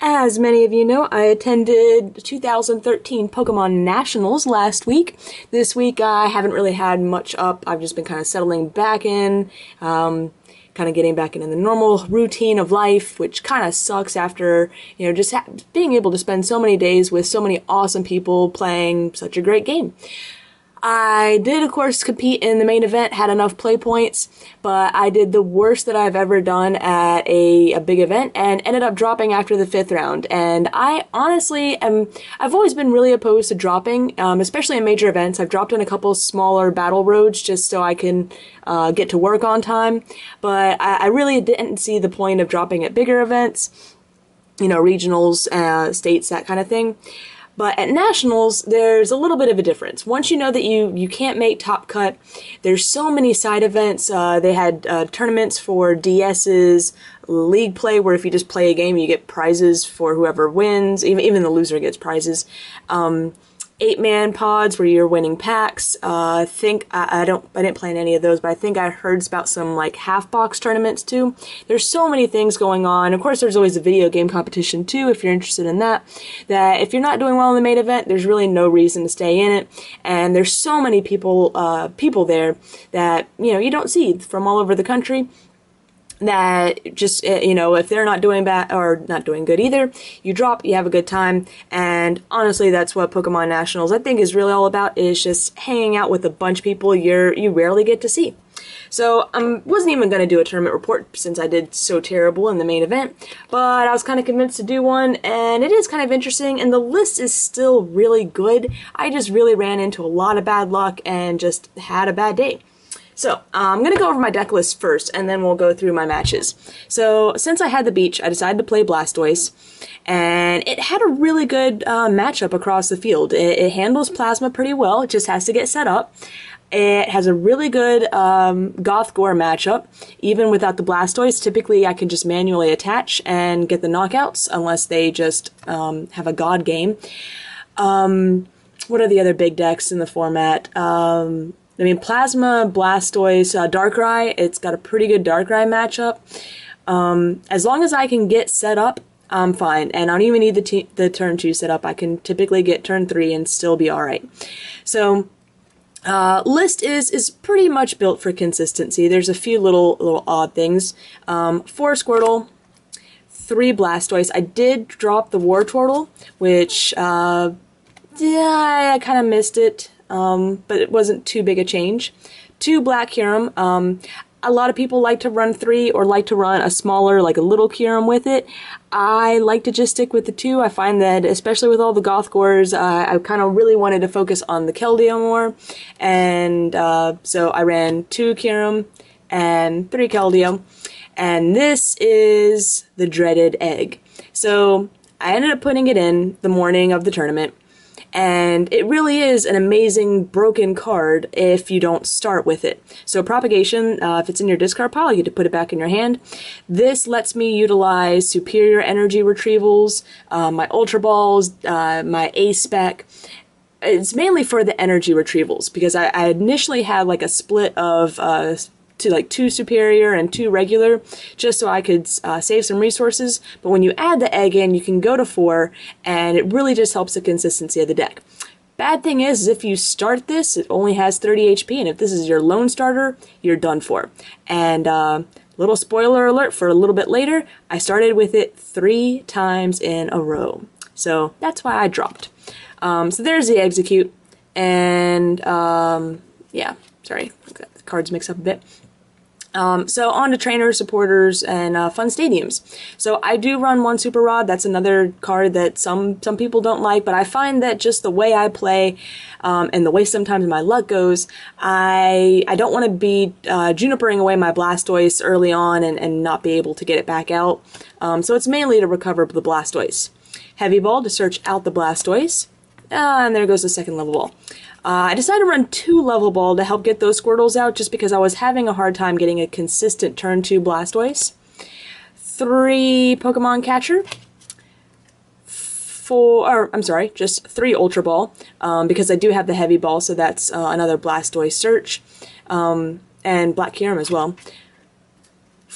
As many of you know, I attended 2013 Pokemon Nationals last week. This week I haven't really had much up. I've just been kind of settling back in, kind of getting back into the normal routine of life, which kind of sucks after, just being able to spend so many days with so many awesome people playing such a great game. I did, of course, compete in the main event, had enough play points, but I did the worst that I've ever done at a big event and ended up dropping after the 5th round. And I honestly I've always been really opposed to dropping, especially in major events. I've dropped in a couple smaller battle roads just so I can get to work on time, but I really didn't see the point of dropping at bigger events, regionals, states, that kind of thing. But at Nationals, there's a little bit of a difference. Once you know that you can't make top cut, there's so many side events. They had tournaments for DSs, league play, where if you just play a game, you get prizes for whoever wins. Even the loser gets prizes. 8-man pods where you're winning packs. I didn't play in any of those, but I think I heard about some like half box tournaments too. There's so many things going on. Of course, there's always a video game competition too if you're interested in that. That if you're not doing well in the main event, there's really no reason to stay in it. And there's so many people there that you don't see from all over the country. That just, if they're not doing bad or not doing good either, you drop, you have a good time, and honestly, that's what Pokemon Nationals I think is really all about, is just hanging out with a bunch of people you rarely get to see. So I wasn't even going to do a tournament report since I did so terrible in the main event, but I was kind of convinced to do one, and it is kind of interesting, and the list is still really good. I just really ran into a lot of bad luck and just had a bad day. So, I'm going to go over my deck list first, and then we'll go through my matches. So, since I had the beach, I decided to play Blastoise, and it had a really good matchup across the field. It handles Plasma pretty well, it just has to get set up. It has a really good Goth-Gore matchup. Even without the Blastoise, typically I can just manually attach and get the knockouts, unless they just have a God game. What are the other big decks in the format? Plasma, Blastoise, Darkrai, it's got a pretty good Darkrai matchup. As long as I can get set up, I'm fine. And I don't even need the turn 2 set up. I can typically get turn 3 and still be alright. So, list is pretty much built for consistency. There's a few little odd things. 4 Squirtle, 3 Blastoise. I did drop the Wartortle, which, I kind of missed it. But it wasn't too big a change. 2 Black Kyurem. A lot of people like to run 3 or like to run a smaller, like a little Kyurem with it. I like to just stick with the 2. I find that, especially with all the Goth-Gores, I kind of really wanted to focus on the Keldeo more. And so I ran 2 Kyurem and 3 Keldeo. And this is the dreaded egg. So I ended up putting it in the morning of the tournament. And it really is an amazing broken card if you don't start with it. So Propagation, if it's in your discard pile, you get to put it back in your hand. This lets me utilize superior energy retrievals, my Ultra Balls, my A-Spec. It's mainly for the energy retrievals, because I initially had like a split of to like 2 superior and 2 regular, just so I could save some resources. But when you add the egg in, you can go to 4, and it really just helps the consistency of the deck. Bad thing is if you start this, it only has 30 HP, and if this is your lone starter, you're done for. And little spoiler alert for a little bit later, I started with it 3 times in a row. So that's why I dropped. So there's the execute, and yeah, sorry, the cards mix up a bit. So on to trainers, supporters, and fun stadiums. So I do run 1 Super Rod. That's another card that some people don't like, but I find that just the way I play and the way sometimes my luck goes, I don't want to be junipering away my Blastoise early on and not be able to get it back out. So it's mainly to recover the Blastoise. Heavy Ball to search out the Blastoise. And there goes the second level ball. I decided to run 2 level ball to help get those Squirtles out, just because I was having a hard time getting a consistent turn 2 Blastoise. 3 Pokemon Catcher. Just 3 Ultra Ball, because I do have the Heavy Ball, so that's another Blastoise search, and Black Kyurem as well.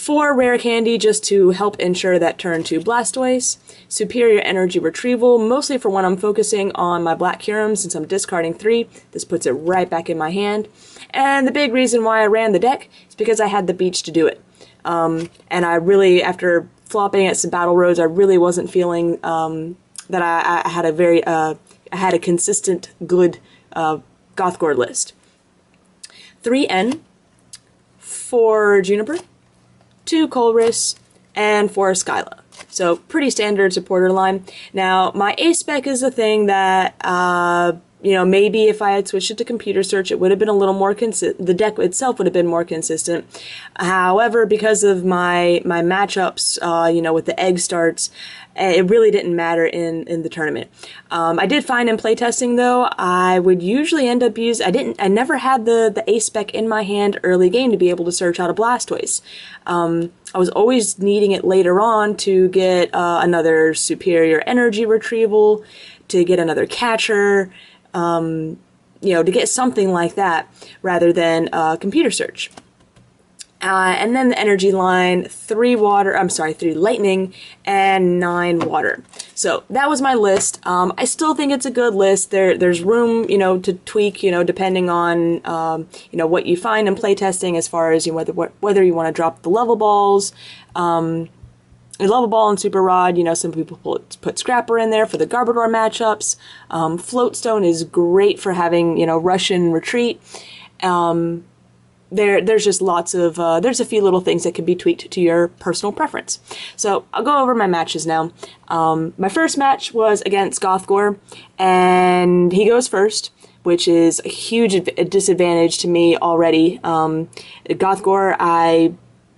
4 rare candy just to help ensure that turn 2 Blastoise, superior energy retrieval, mostly for when I'm focusing on my Black Kyurem since I'm discarding 3. This puts it right back in my hand. And the big reason why I ran the deck is because I had the beach to do it. And I really, after flopping at some Battle Roads, I really wasn't feeling that I had a very, I had a consistent, good Gothgore list. 3N, 4 Juniper, 2 Colress, and 4 Skyla. So pretty standard supporter line. Now my A spec is the thing that you know, maybe if I had switched it to computer search, it would have been a little more consistent. The deck itself would have been more consistent. However, because of my matchups, you know, with the egg starts, it really didn't matter in the tournament. I did find in playtesting though, I would usually end up I never had the A spec in my hand early game to be able to search out a Blastoise. I was always needing it later on to get another superior energy retrieval, to get another catcher, you know, to get something like that rather than computer search. And then the energy line, 3 lightning and 9 water. So that was my list. I still think it's a good list. There's room, you know, to tweak, you know, depending on, you know, what you find in playtesting as far as, you know, whether you want to drop the level balls, Level Ball and Super Rod, you know, some people put Scrapper in there for the Garbodor matchups. Floatstone is great for having, you know, Russian Retreat. There's just lots of, there's a few little things that can be tweaked to your personal preference. So I'll go over my matches now. My first match was against Gothgore, and he goes first, which is a huge disadvantage to me already. Gothgore, I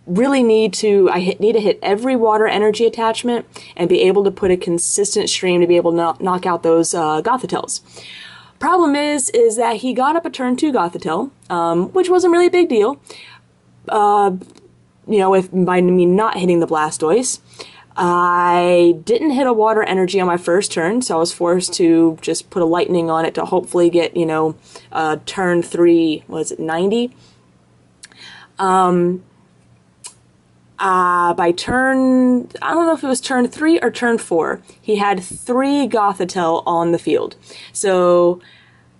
really need to hit every water energy attachment and be able to put a consistent stream to be able to knock out those Gothitels. Problem is that he got up a turn 2 Gothitelle, which wasn't really a big deal. You know, by me not hitting the Blastoise. I didn't hit a water energy on my first turn, so I was forced to just put a lightning on it to hopefully get, you know, turn 3, was it 90? By turn, I don't know if it was turn 3 or turn 4, he had 3 Gothitelle on the field. So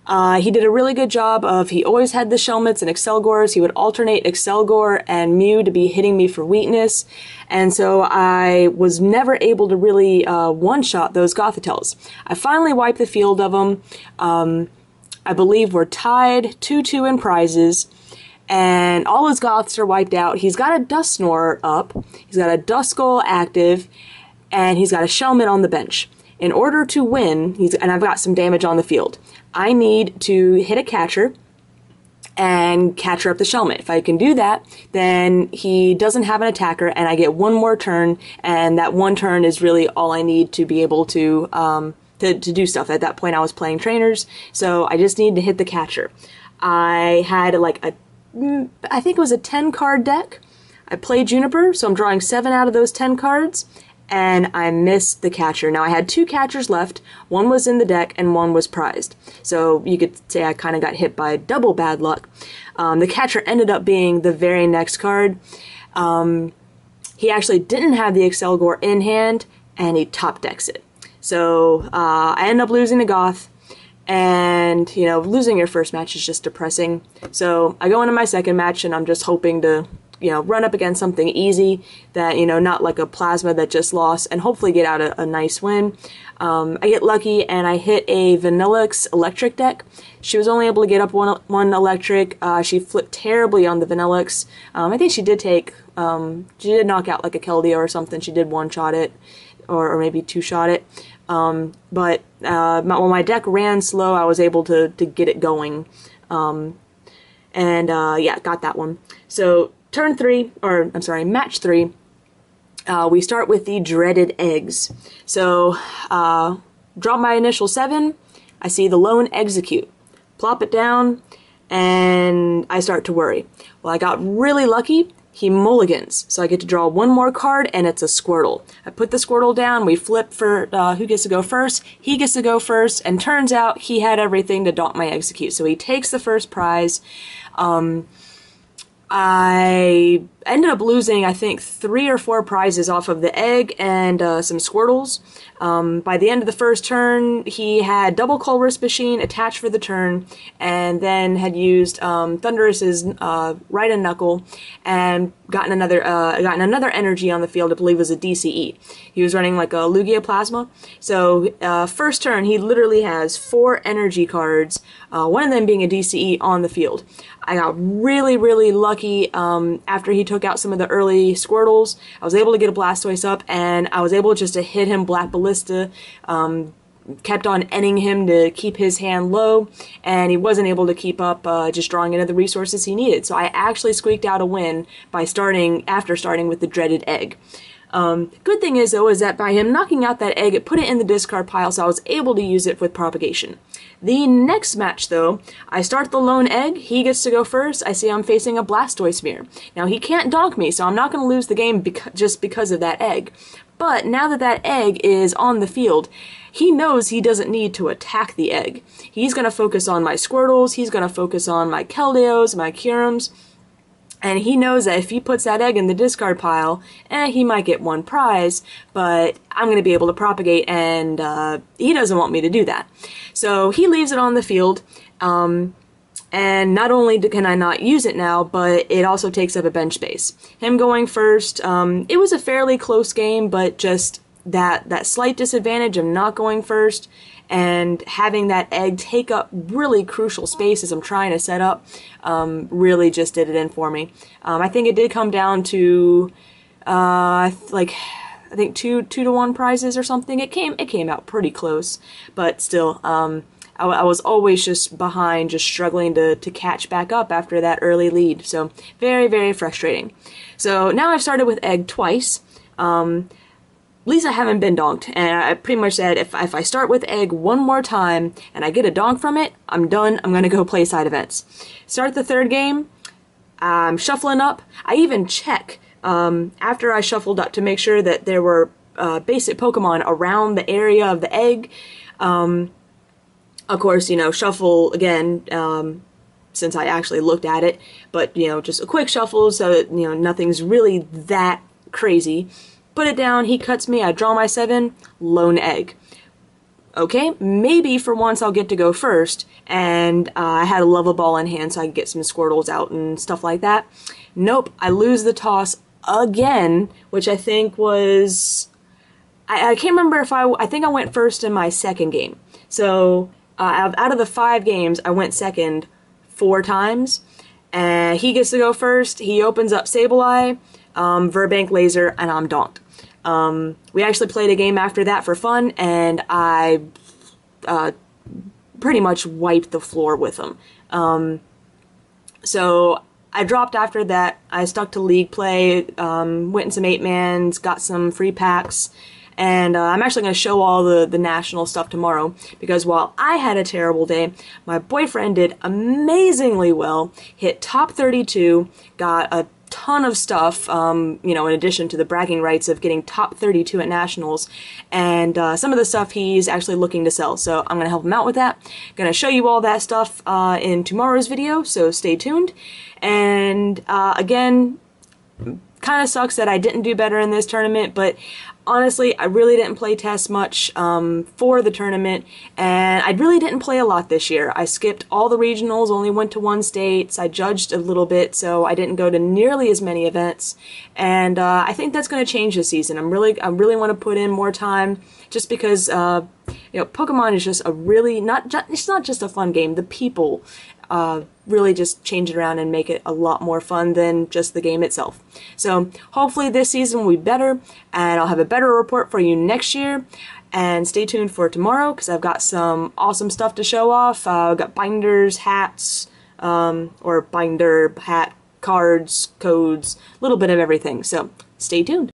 he did a really good job of, he always had the Shelmets and Excelgors. He would alternate Excelgor and Mew to be hitting me for weakness. And so I was never able to really one-shot those Gothitelles. I finally wiped the field of them. I believe we're tied 2-2 in prizes. And all his Goths are wiped out. He's got a Dusknoir up, he's got a Duskull active, and he's got a Shelmet on the bench. In order to win, and I've got some damage on the field, I need to hit a catcher and catcher up the Shelmet. If I can do that, then he doesn't have an attacker, and I get one more turn, and that one turn is really all I need to be able to do stuff. At that point, I was playing trainers, so I just needed to hit the catcher. I had like I think it was a 10-card deck. I played Juniper, so I'm drawing 7 out of those 10 cards, and I missed the catcher. Now, I had 2 catchers left. One was in the deck, and one was prized. So you could say I kind of got hit by double bad luck. The catcher ended up being the very next card. He actually didn't have the Excelgor in hand, and he top decks it. So I ended up losing the Goth. And, you know, losing your first match is just depressing. So I go into my second match and I'm just hoping to, you know, run up against something easy that, you know, not like a Plasma that just lost, and hopefully get out a nice win. I get lucky and I hit a Vanillix electric deck. She was only able to get up one electric. She flipped terribly on the Vanillix. I think she did she did knock out like a Keldeo or something. She did one-shot it, or maybe two-shot it. But when my deck ran slow, I was able to get it going. Yeah, got that one. So match 3, we start with the dreaded eggs. So, drop my initial 7, I see the lone execute. Plop it down, and I start to worry. Well, I got really lucky. He mulligans, so I get to draw one more card, and it's a Squirtle. I put the Squirtle down, we flip for who gets to go first. He gets to go first, and turns out he had everything to daunt my execute, so he takes the first prize. I ended up losing, I think, 3 or 4 prizes off of the egg and some Squirtles. By the end of the first turn, he had double Colress Machine attached for the turn, and then had used Thunderous's right and Knuckle, and gotten another energy on the field. I believe it was a DCE. He was running like a Lugia Plasma. So first turn, he literally has 4 energy cards, one of them being a DCE on the field. I got really, really lucky after he took out some of the early Squirtles. I was able to get a Blastoise up, and I was able just to hit him Black Ballista, kept on ending him to keep his hand low, and he wasn't able to keep up just drawing into the resources he needed. So I actually squeaked out a win by after starting with the dreaded egg. Good thing is, though, is that by him knocking out that egg, it put it in the discard pile, so I was able to use it with propagation. The next match, though, I start the lone egg, he gets to go first, I see I'm facing a Blastoise mirror. Now, he can't donk me, so I'm not going to lose the game just because of that egg. But now that that egg is on the field, he knows he doesn't need to attack the egg. He's going to focus on my Squirtles, he's going to focus on my Keldeos, my Kyurums, and he knows that if he puts that egg in the discard pile, he might get 1 prize, but I'm going to be able to propagate, and he doesn't want me to do that. So he leaves it on the field, and not only can I not use it now, but it also takes up a bench space. Him going first, it was a fairly close game, but just that slight disadvantage of not going first and having that egg take up really crucial space as I'm trying to set up really just did it in for me. I think it did come down to I think 2 to 1 prizes or something. It came out pretty close, but still I was always just behind, just struggling to catch back up after that early lead. So very, very frustrating. So now I've started with egg twice. At least I haven't been donked, and I pretty much said if I start with egg one more time and I get a donk from it, I'm done. I'm gonna go play side events. Start the third game, I'm shuffling up. I even check after I shuffled up to make sure that there were basic Pokemon around the area of the egg. Of course, shuffle again, since I actually looked at it, but, just a quick shuffle so that, nothing's really that crazy. Put it down, he cuts me, I draw my 7, lone egg. Okay, maybe for once I'll get to go first, and I had a Lava Ball in hand so I could get some Squirtles out and stuff like that. Nope, I lose the toss again, which I think was... I can't remember if I think I went first in my second game. So, out of the 5 games, I went second 4 times. And he gets to go first, he opens up Sableye, Verbank Laser, and I'm donked. We actually played a game after that for fun, and I pretty much wiped the floor with him. So I dropped after that. I stuck to league play, went in some 8-mans, got some free packs, and I'm actually going to show all the national stuff tomorrow, because while I had a terrible day, my boyfriend did amazingly well, hit top 32, got a ton of stuff, in addition to the bragging rights of getting top 32 at nationals, and some of the stuff he's actually looking to sell, so I'm going to help him out with that. Going to show you all that stuff in tomorrow's video, so stay tuned. And again, kind of sucks that I didn't do better in this tournament, but honestly, I really didn't play test much for the tournament, and I really didn't play a lot this year. I skipped all the regionals, only went to 1 state. I judged a little bit, so I didn't go to nearly as many events, and I think that's going to change this season. I really want to put in more time, just because Pokemon is just a really it's not just a fun game. The people really just change it around and make it a lot more fun than just the game itself. So hopefully this season will be better, and I'll have a better report for you next year. And stay tuned for tomorrow, because I've got some awesome stuff to show off. I've got binders, hats, or binder, hat, cards, codes, a little bit of everything. So stay tuned.